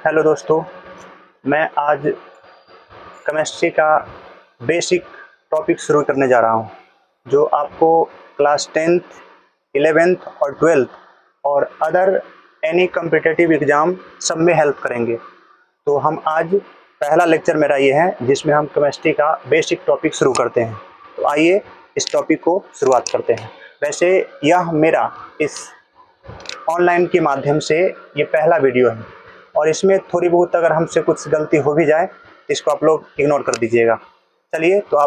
Hello दोस्तों, मैं आज केमिस्ट्री का बेसिक टॉपिक शुरू करने जा रहा हूँ, जो आपको क्लास 10th, 11th और 12th और अदर एनी कम्पिटिटिव एग्ज़ाम सब में हेल्प करेंगे। तो हम आज पहला लेक्चर मेरा ये है जिसमें हम केमिस्ट्री का बेसिक टॉपिक शुरू करते हैं। तो आइए इस टॉपिक को शुरुआत करते हैं। वैसे यह मेरा इस ऑनलाइन के माध्यम से ये पहला वीडियो है और इसमें थोड़ी बहुत अगर हमसे कुछ गलती हो भी जाए तो इसको आप लोग इग्नोर कर दीजिएगा। चलिए तो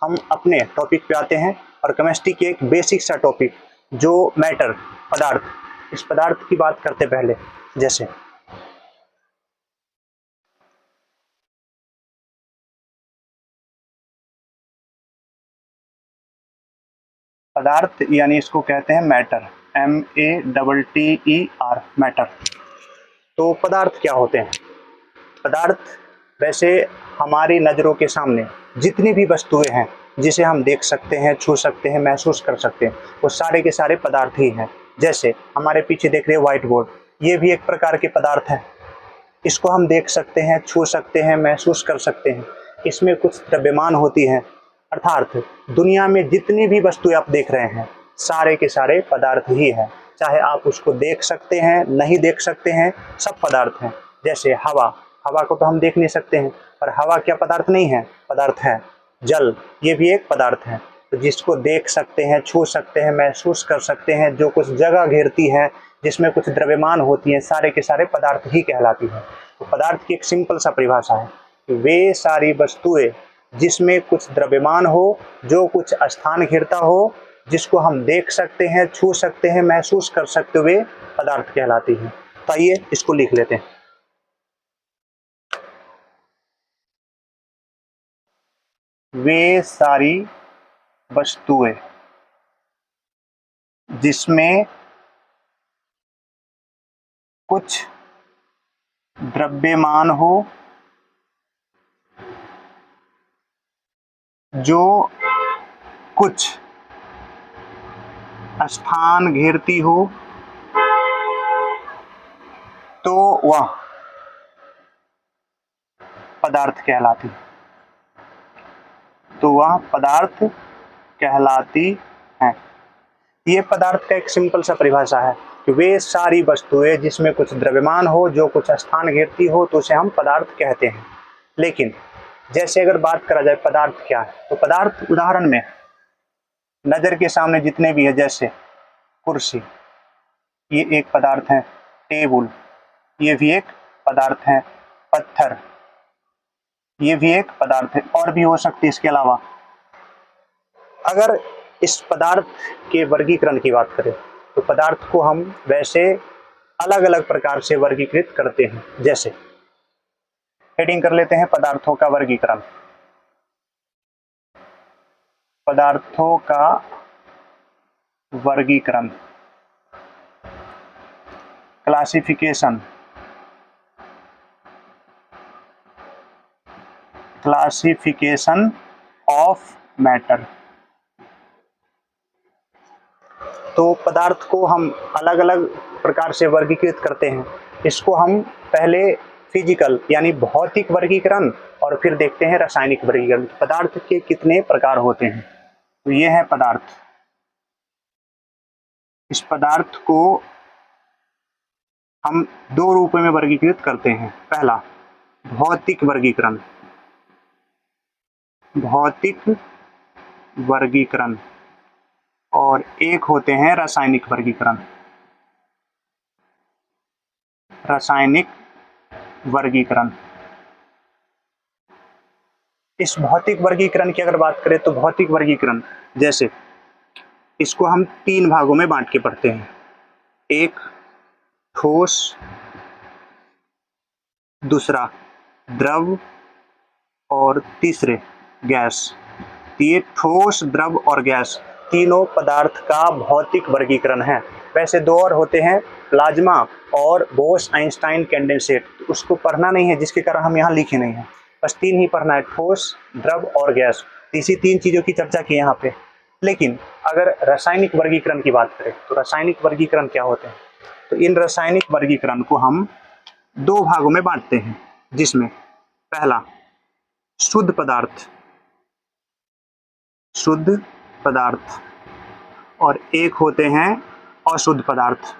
हम अपने टॉपिक पे आते हैं और केमिस्ट्री के एक बेसिक सा टॉपिक जो मैटर पदार्थ, इस पदार्थ की बात करते पहले। जैसे पदार्थ यानी इसको कहते हैं मैटर, MATTER, मैटर। तो पदार्थ क्या होते हैं? पदार्थ वैसे हमारी नज़रों के सामने जितनी भी वस्तुएं हैं जिसे हम देख सकते हैं, छू सकते हैं, महसूस कर सकते हैं, वो सारे के सारे पदार्थ ही हैं। जैसे हमारे पीछे देख रहे हैं व्हाइट बोर्ड, ये भी एक प्रकार के पदार्थ है। इसको हम देख सकते हैं, छू सकते हैं, महसूस कर सकते हैं। इसमें कुछ द्रव्यमान होती हैं। अर्थात दुनिया में जितनी भी वस्तुएं आप देख रहे हैं सारे के सारे पदार्थ ही हैं। चाहे आप उसको देख सकते हैं, नहीं देख सकते हैं, सब पदार्थ हैं। जैसे हवा, हवा को तो हम देख नहीं सकते हैं, पर हवा क्या पदार्थ नहीं है? पदार्थ है। जल, ये भी एक पदार्थ है। तो जिसको देख सकते हैं, छू सकते हैं, महसूस कर सकते हैं, जो कुछ जगह घेरती है, जिसमें कुछ द्रव्यमान होती हैं, सारे के सारे पदार्थ ही कहलाती हैं। तो पदार्थ की एक सिंपल सा परिभाषा है कि वे सारी वस्तुएं जिसमें कुछ द्रव्यमान हो, जो कुछ स्थान घेरता हो, जिसको हम देख सकते हैं, छू सकते हैं, महसूस कर सकते हुए पदार्थ कहलाती हैं। तो आइए इसको लिख लेते हैं। वे सारी वस्तुएं जिसमें कुछ द्रव्यमान हो, जो कुछ स्थान घेरती हो, तो वह पदार्थ कहलाती है। तो वह पदार्थ कहलाती हैं। ये पदार्थ का एक सिंपल सा परिभाषा है कि वे सारी वस्तुएं जिसमें कुछ द्रव्यमान हो, जो कुछ स्थान घेरती हो, तो उसे हम पदार्थ कहते हैं। लेकिन जैसे अगर बात करा जाए पदार्थ क्या है, तो पदार्थ उदाहरण में नज़र के सामने जितने भी है, जैसे कुर्सी, ये एक पदार्थ है। टेबल, ये भी एक पदार्थ है। पत्थर, ये भी एक पदार्थ है। और भी हो सकती है इसके अलावा। अगर इस पदार्थ के वर्गीकरण की बात करें तो पदार्थ को हम वैसे अलग अलग प्रकार से वर्गीकृत करते हैं। जैसे हेडिंग कर लेते हैं पदार्थों का वर्गीकरण। पदार्थों का वर्गीकरण, क्लासिफिकेशन, क्लासिफिकेशन ऑफ मैटर। तो पदार्थ को हम अलग अलग प्रकार से वर्गीकृत करते हैं। इसको हम पहले फिजिकल यानी भौतिक वर्गीकरण और फिर देखते हैं रासायनिक वर्गीकरण। पदार्थ के कितने प्रकार होते हैं? तो ये है पदार्थ। इस पदार्थ को हम दो रूपों में वर्गीकृत करते हैं। पहला भौतिक वर्गीकरण, भौतिक वर्गीकरण, और एक होते हैं रासायनिक वर्गीकरण, रासायनिक वर्गीकरण। इस भौतिक वर्गीकरण की अगर बात करें तो भौतिक वर्गीकरण जैसे इसको हम तीन भागों में बांट के पढ़ते हैं। एक ठोस, दूसरा द्रव और तीसरे गैस। ये ठोस, द्रव और गैस तीनों पदार्थ का भौतिक वर्गीकरण है। वैसे दो और होते हैं, प्लाज्मा और बोस आइंस्टाइन कंडेंसेट। उसको पढ़ना नहीं है, जिसके कारण हम यहाँ लिखे नहीं हैं। बस तीन ही पढ़ना है, ठोस, द्रव और गैस। इसी तीन चीज़ों की चर्चा की यहाँ पे। लेकिन अगर रासायनिक वर्गीकरण की बात करें तो रासायनिक वर्गीकरण क्या होते हैं? तो इन रासायनिक वर्गीकरण को हम दो भागों में बांटते हैं, जिसमें पहला शुद्ध पदार्थ, शुद्ध पदार्थ, और एक होते हैं अशुद्ध पदार्थ,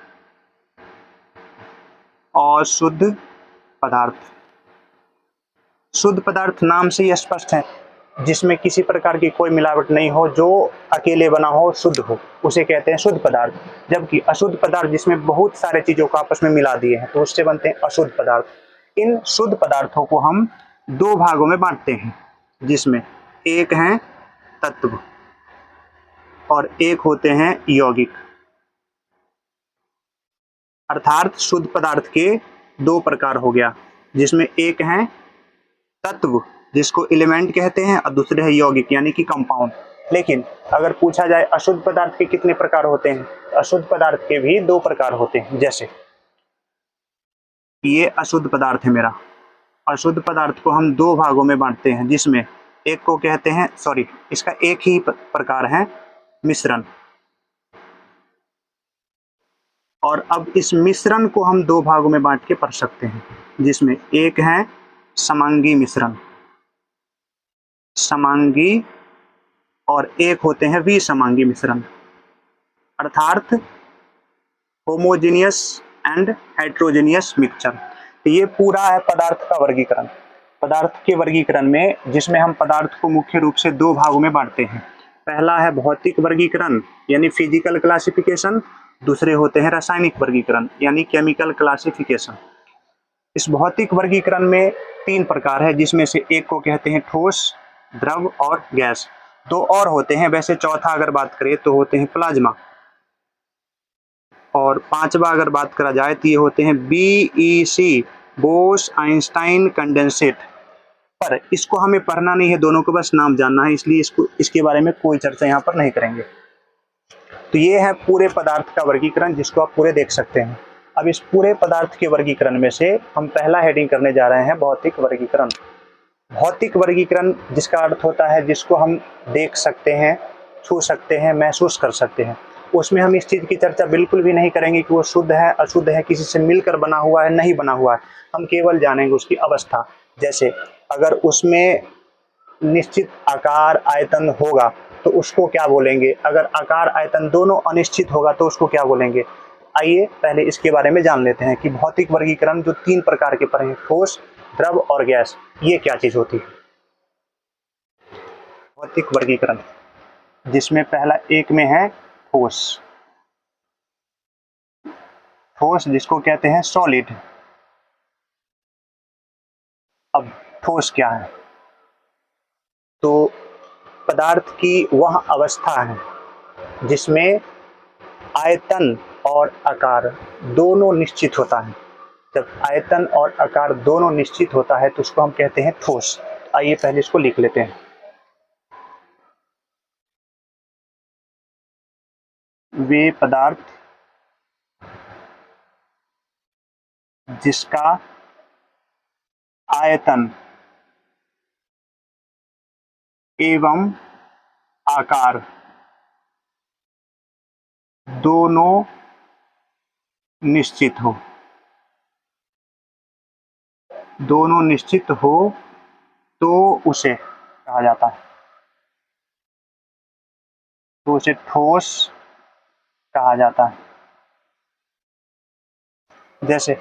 अशुद्ध पदार्थ। शुद्ध पदार्थ नाम से ही स्पष्ट है, जिसमें किसी प्रकार की कोई मिलावट नहीं हो, जो अकेले बना हो, शुद्ध हो, उसे कहते हैं शुद्ध पदार्थ। जबकि अशुद्ध पदार्थ जिसमें बहुत सारे चीजों को आपस में मिला दिए हैं, तो उससे बनते हैं अशुद्ध पदार्थ। इन शुद्ध पदार्थों को हम दो भागों में बांटते हैं, जिसमें एक है तत्व और एक होते हैं यौगिक। अर्थात शुद्ध पदार्थ के दो प्रकार हो गया, जिसमें एक है तत्व जिसको एलिमेंट कहते हैं और दूसरे है यौगिक यानी कि कंपाउंड। लेकिन अगर पूछा जाए अशुद्ध पदार्थ के कितने प्रकार होते हैं, अशुद्ध पदार्थ के भी दो प्रकार होते हैं। जैसे ये अशुद्ध पदार्थ है मेरा, अशुद्ध पदार्थ को हम दो भागों में बांटते हैं, जिसमें एक को कहते हैं इसका एक ही प्रकार है मिश्रण। और अब इस मिश्रण को हम दो भागों में बांट के पढ़ सकते हैं, जिसमें एक है समांगी मिश्रण, समांगी, और एक होते हैं विसमांगी मिश्रण। अर्थात होमोजेनियस एंड हेट्रोजेनियस मिक्सचर। तो ये पूरा है पदार्थ का वर्गीकरण। पदार्थ के वर्गीकरण में, जिसमें हम पदार्थ को मुख्य रूप से दो भागों में बांटते हैं। पहला है भौतिक वर्गीकरण यानी फिजिकल क्लासिफिकेशन, दूसरे होते हैं रासायनिक वर्गीकरण यानी केमिकल क्लासिफिकेशन। इस भौतिक वर्गीकरण में तीन प्रकार है, जिसमें से एक को कहते हैं ठोस, द्रव और गैस। दो और होते हैं, वैसे चौथा अगर बात करें तो होते हैं प्लाज्मा, और पांचवा अगर बात करा जाए तो ये होते हैं BEC, बोस आइंस्टाइन कंडेंसेट। पर इसको हमें पढ़ना नहीं है, दोनों को बस नाम जानना है, इसलिए इसके बारे में कोई चर्चा यहाँ पर नहीं करेंगे। तो ये है पूरे पदार्थ का वर्गीकरण, जिसको आप पूरे देख सकते हैं। अब इस पूरे पदार्थ के वर्गीकरण में से हम पहला हेडिंग करने जा रहे हैं भौतिक वर्गीकरण। भौतिक वर्गीकरण जिसका अर्थ होता है जिसको हम देख सकते हैं, छू सकते हैं, महसूस कर सकते हैं। उसमें हम इस चीज़ की चर्चा बिल्कुल भी नहीं करेंगे कि वो शुद्ध है, अशुद्ध है, किसी से मिलकर बना हुआ है, नहीं बना हुआ है। हम केवल जानेंगे उसकी अवस्था। जैसे अगर उसमें निश्चित आकार आयतन होगा तो उसको क्या बोलेंगे, अगर आकार आयतन दोनों अनिश्चित होगा तो उसको क्या बोलेंगे। आइए पहले इसके बारे में जान लेते हैं कि भौतिक वर्गीकरण जो तीन प्रकार के पड़े हैं, ठोस, द्रव और गैस, ये क्या चीज होती है। भौतिक वर्गीकरण जिसमें पहला एक में है ठोस, ठोस जिसको कहते हैं सॉलिड। अब ठोस क्या है, तो पदार्थ की वह अवस्था है जिसमें आयतन और आकार दोनों निश्चित होता है। जब आयतन और आकार दोनों निश्चित होता है तो उसको हम कहते हैं ठोस। आइए पहले इसको लिख लेते हैं। वे पदार्थ जिसका आयतन एवं आकार दोनों निश्चित हो, दोनों निश्चित हो तो उसे कहा जाता है, तो उसे ठोस कहा जाता है। जैसे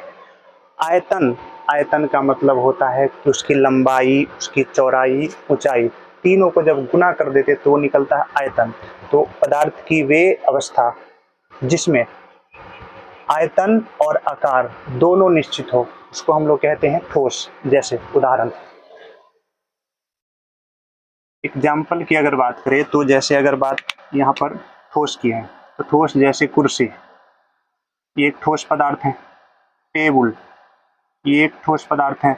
आयतन, आयतन का मतलब होता है कि उसकी लंबाई, उसकी चौड़ाई, ऊंचाई, तीनों को जब गुना कर देते तो वो निकलता है आयतन। तो पदार्थ की वे अवस्था जिसमें आयतन और आकार दोनों निश्चित हो उसको हम लोग कहते हैं ठोस। जैसे उदाहरण एग्जाम्पल की अगर बात करें तो, जैसे अगर बात यहाँ पर ठोस की है तो ठोस जैसे कुर्सी, ये एक ठोस पदार्थ है। टेबल, ये एक ठोस पदार्थ है।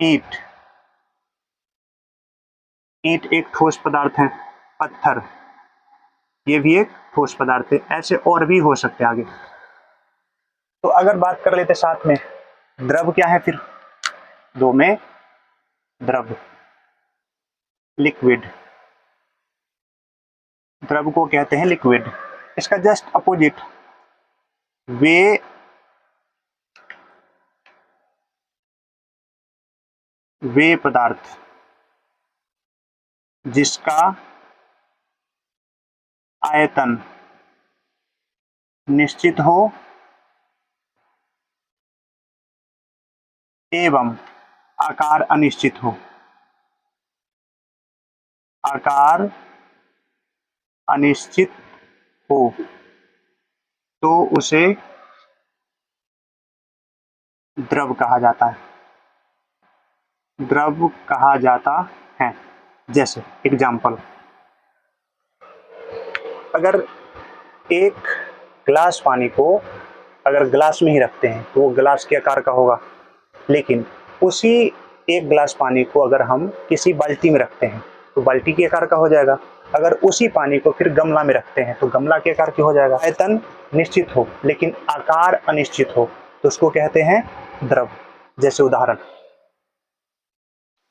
ईंट, ईंट एक ठोस पदार्थ है। पत्थर, ये भी एक ठोस पदार्थ है। ऐसे और भी हो सकते हैं आगे। तो अगर बात कर लेते साथ में द्रव क्या है, फिर दो में द्रव, लिक्विड, द्रव को कहते हैं लिक्विड। इसका जस्ट अपोजिट, वे वे पदार्थ जिसका आयतन निश्चित हो एवं आकार अनिश्चित हो। आकार अनिश्चित हो तो उसे द्रव कहा जाता है। द्रव कहा जाता है। जैसे एग्जाम्पल, अगर एक गिलास पानी को अगर गिलास में ही रखते हैं तो वो गिलास के आकार का होगा, लेकिन उसी एक गिलास पानी को अगर हम किसी बाल्टी में रखते हैं तो बाल्टी के आकार का हो जाएगा। अगर उसी पानी को फिर गमला में रखते हैं तो गमला के आकार की हो जाएगा। आयतन निश्चित हो लेकिन आकार अनिश्चित हो तो उसको कहते हैं द्रव। जैसे उदाहरण,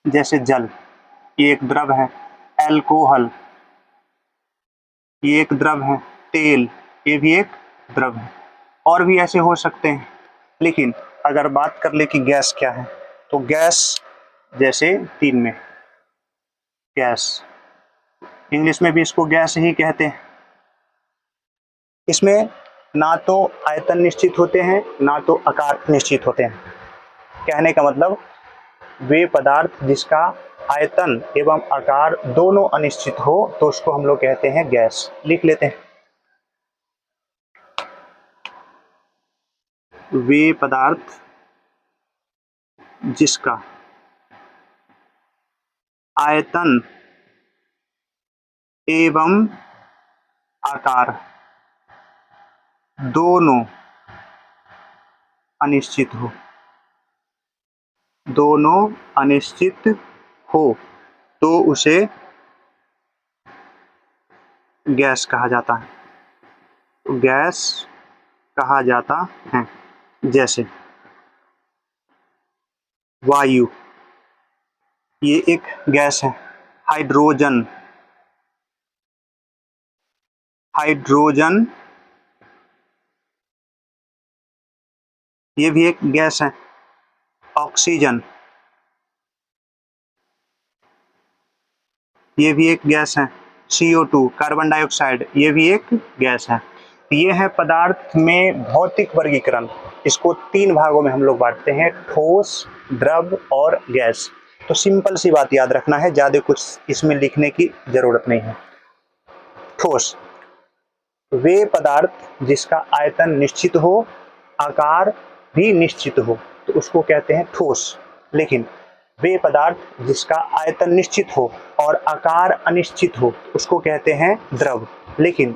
जैसे जल, ये एक द्रव है। अल्कोहल, ये एक द्रव है। तेल, ये भी एक द्रव है। और भी ऐसे हो सकते हैं। लेकिन अगर बात कर ले कि गैस क्या है, तो गैस जैसे 3 में गैस, इंग्लिश में भी इसको गैस ही कहते हैं। इसमें ना तो आयतन निश्चित होते हैं ना तो आकार निश्चित होते हैं। कहने का मतलब, वे पदार्थ जिसका आयतन एवं आकार दोनों अनिश्चित हो तो उसको हम लोग कहते हैं गैस। लिख लेते हैं, वे पदार्थ जिसका आयतन एवं आकार दोनों अनिश्चित हो, दोनों अनिश्चित हो तो उसे गैस कहा जाता है। तो गैस कहा जाता है। जैसे वायु, ये एक गैस है। हाइड्रोजन, हाइड्रोजन ये भी एक गैस है। ऑक्सीजन, ये भी एक गैस है। CO2 कार्बन डाइऑक्साइड, ये भी एक गैस है। ये है पदार्थ में भौतिक वर्गीकरण। इसको 3 भागों में हम लोग बांटते हैं, ठोस, द्रव और गैस। तो सिंपल सी बात याद रखना है, ज़्यादा कुछ इसमें लिखने की जरूरत नहीं है। ठोस, वे पदार्थ जिसका आयतन निश्चित हो, आकार भी निश्चित हो तो उसको कहते हैं ठोस। लेकिन वे पदार्थ जिसका आयतन निश्चित हो और आकार अनिश्चित हो उसको कहते हैं द्रव। लेकिन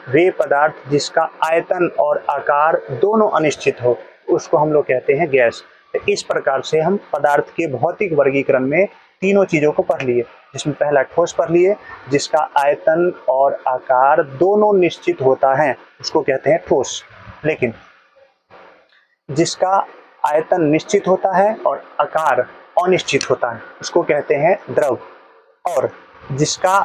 वे पदार्थ जिसका आयतन और आकार दोनों अनिश्चित हो उसको हम लोग कहते हैं गैस। तो इस प्रकार से हम पदार्थ के भौतिक वर्गीकरण में तीनों चीज़ों को पढ़ लिए, जिसमें पहला ठोस पढ़ लिए, जिसका आयतन और आकार दोनों निश्चित होता है उसको कहते हैं ठोस। लेकिन जिसका आयतन निश्चित होता है और आकार अनिश्चित होता है उसको कहते हैं द्रव। और जिसका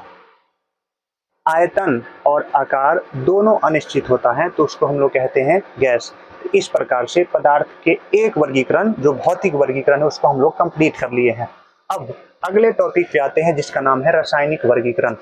आयतन और आकार दोनों अनिश्चित होता है तो उसको हम लोग कहते हैं गैस। इस प्रकार से पदार्थ के एक वर्गीकरण, जो भौतिक वर्गीकरण है, उसको हम लोग कंप्लीट कर लिए हैं। अब अगले टॉपिक पे आते हैं जिसका नाम है रासायनिक वर्गीकरण।